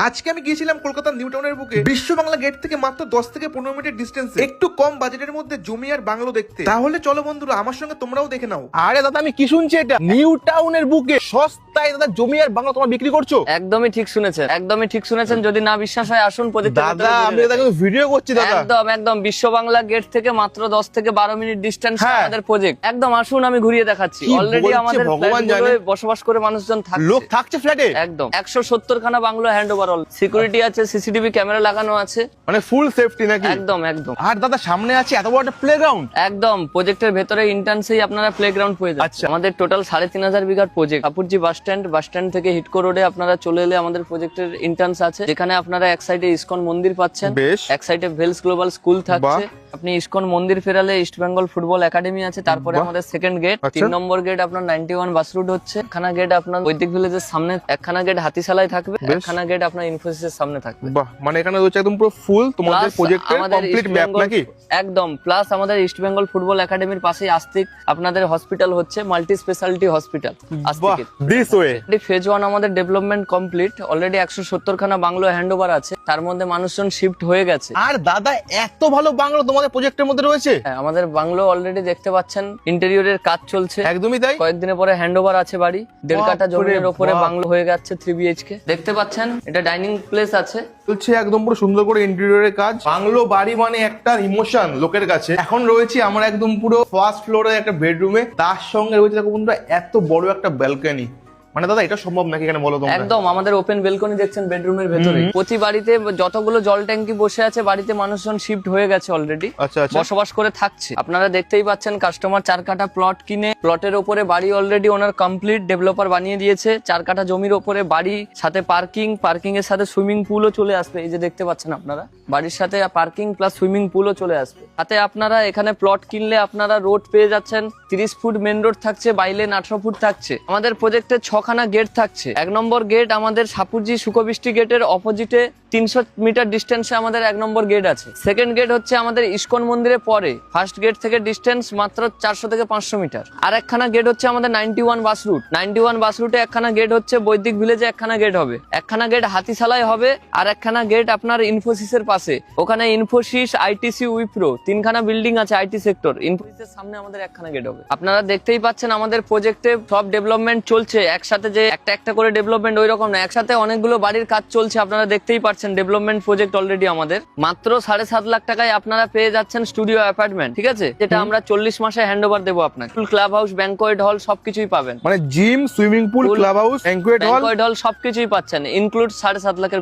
আজকে আমি গিয়েছিলাম কলকাতার নিউ টাউনের বুকে বিশ্ব বাংলা গেট থেকে মাত্র 10 থেকে 15 মিনিটের ডিস্টেন্সে একটু কম বাজেটের মধ্যে জমি আর বাংলো দেখতে। তাহলে চলো বন্ধুরা আমার সঙ্গে তোমরাও দেখে নাও। আরে দাদা আমি কি শুনছি, এটা নিউ টাউনের বুকে সস্তায় দাদা জমি আর বাংলা তোমরা বিক্রি করছো? একদমই ঠিক শুনেছেন, একদমই ঠিক শুনেছেন। যদি না বিশ্বাস হয় আসুন দাদা, আমি দাদা ভিডিও করছি দাদা। একদম একদম বিশ্ব বাংলা গেট থেকে মাত্র 10 থেকে 12 মিনিট ডিসটেন্স আমাদের প্রজেক্ট। একদম আসুন, আমি ঘুরিয়ে দেখাচ্ছি। অলরেডি আমাদের ফ্ল্যাটগুলোয় বসবাস করে মানুষজন থাকছে, লোক থাকছে ফ্ল্যাটে। একদম 170 খানা bungalow hand over all. Security আছে, সিসিটিভি ক্যামেরা লাগানো আছে, মানে ফুল সেফটি নাকি? একদম একদম। আর দাদা সামনে আছে এত বড় একটা প্লেগ্রাউন্ড। একদম প্রজেক্টের ভেতরে ইন্টার্নসেই আপনারা প্লেগ্রাউন্ড পেয়ে যাচ্ছেন। আচ্ছা। আমাদের টোটাল 3500 বিঘার প্রজেক্ট। কাপুরজি বাস স্ট্যান্ড থেকে হিটকো রোডে আপনারা চলে এলে আমাদের প্রজেক্টের ইন্টার্নস আছে, যেখানে আপনারা এক সাইডে ইসকন মন্দির পাচ্ছেন, বেশ। এক সাইডে ভেলস গ্লোবাল স্কুল থাকছে। আপনি ইসকন মন্দির ফেরালে ইস্ট বেঙ্গল ফুটবল একাডেমি আছে, তারপরে আমাদের সেকেন্ড গেট। 3 নম্বর গেট আপনার 91 বাস রুট হচ্ছে। একখানা গেট আপনার বৈদিক ভিলেজের সামনে, একখানা গেট হাতিশালায় থাকবে, একখানা গেট আপনার ইনফোসিসের সামনে থাকবে। বাহ, মানে এখানে হচ্ছে একদম পুরো ফুল তোমাদের Plus প্রজেক্টের আমাদের কমপ্লিট ইস্ট ম্যাপ বেঙ্গল নাকি? একদম। প্লাস আমাদের ইস্ট বেঙ্গল ফুটবল একাডেমির পাশেই আস্তিক আপনাদের হসপিটাল হচ্ছে, মাল্টি স্পেশালিটি হসপিটাল বাহ, দিস ওয়ে। ফেজ 1 আমাদের ডেভেলপমেন্ট কমপ্লিট। অলরেডি 170 খানা বাংলো হ্যান্ড ওভার আছে, তার মধ্যে মানুষজন শিফট হয়ে গেছে। আর দাদা এত ভালো বাংলো তোমাদের প্রজেক্টের মধ্যে রয়েছে? হ্যাঁ, আমাদের বাংলো অলরেডি দেখতে পাচ্ছেন ইন্টেরিয়রের কাজ চলছে। একদমই তাই। কয়েকদিনের পরে হ্যান্ড ওভার আছে বাড়ি। 1.5 কাঠা জমির উপরে বাংলো হয়ে যাচ্ছে 3 BHK। দেখতে পাচ্ছেন এটা ডাইনিং প্লেস আছে, চলছে একদম পুরো সুন্দর করে ইন্টেরিয়রের কাজ। বাংলো বাড়ি মানে একটা ইমোশন লোকের কাছে। এখন রয়েছে আমরা একদম পুরো ফার্স্ট ফ্লোরে একটা বেডরুমে, তার সঙ্গে রয়েছে দেখো বন্ধুরা এত বড় একটা ব্যালকনি। মানে দাদা এটা সম্ভব নাকি এখানে বলো তোমরা? একদম আমাদের ওপেন বেলকনি দেখছেন বেডরুমের ভেতরে। প্রতি বাড়িতে যতগুলো জল ট্যাঙ্কি বসে আছে, বাড়িতে মানুষজন শিফট হয়ে গেছে অলরেডি, আচ্ছা আচ্ছা। বসবাস করে থাকছে। আপনারা দেখতেই পাচ্ছেন কাস্টমার 4 কাঠা প্লট কিনে, প্লটের উপরে বাড়ি অলরেডি ওনার কমপ্লিট ডেভেলপার বানিয়ে দিয়েছে। 4 কাঠা জমির উপরে বাড়ি, সাথে পার্কিং এর সাথে সুইমিং পুলও চলে আসবে। এই যে দেখতে পাচ্ছেন আপনারা, বাড়ির সাথে পার্কিং প্লাস সুইমিং পুলও চলে আসবে। সাথে আপনারা এখানে প্লট কিনলে আপনারা রোড পেয়ে যাচ্ছেন। 30 ফুট মেন রোড থাকছে, বাইলেন 18 ফুট থাকছে। আমাদের প্রজেক্টে 6খানা গেট থাকছে। 1 নম্বর গেট আমাদের সাপুরজি সুকবৃষ্টি গেটের অপোজিটে 300 মিটার ডিস্টেন্সে আমাদের 1 নম্বর গেট আছে। সেকেন্ড গেট হচ্ছে আমাদের ইসকন মন্দিরের পরে, ফার্স্ট গেট থেকে ডিস্টেন্স মাত্র 400 থেকে 500 মিটার। আর একখানা গেট হচ্ছে আমাদের 91 বাস রুট। 91 বাস রুটে একখানা গেট হচ্ছে বৈদিক ভিলেজে, একখানা গেট হবে, একখানা গেট হাতিশালায় হবে, আর একখানা গেট আপনার ইনফোসিসের পাশে। ওখানে ইনফোসিস, আইটিসি, উইপ্রো 3খানা বিল্ডিং আছে আইটি সেক্টর। ইনফোসিসের সামনে আমাদের একখানা গেট হবে। আপনারা দেখতেই পাচ্ছেন আমাদের প্রজেক্টে সব ডেভেলপমেন্ট চলছে একসাথে, যে একটা করে ডেভেলপমেন্ট ওই রকম না, একসাথে অনেকগুলো বাড়ির কাজ চলছে। আপনারা দেখতেই পাচ্ছেন ডেভেলপমেন্ট প্রজেক্ট অলরেডি আমাদের। মাত্র 7.5 লাখ টাকায় আপনারা পেয়ে যাচ্ছেন স্টুডিও অ্যাপার্টমেন্ট, ঠিক আছে, যেটা আমরা 40 মাসে হ্যান্ড ওভার দেবো আপনাকে। ফুল ক্লাব হাউস, ব্যাংকোয়েট হল সবকিছুই পাবেন। মানে gym, swimming pool, club house, banquet hall সবকিছুই পাচ্ছেন, ইনক্লুড 7.5 লাখের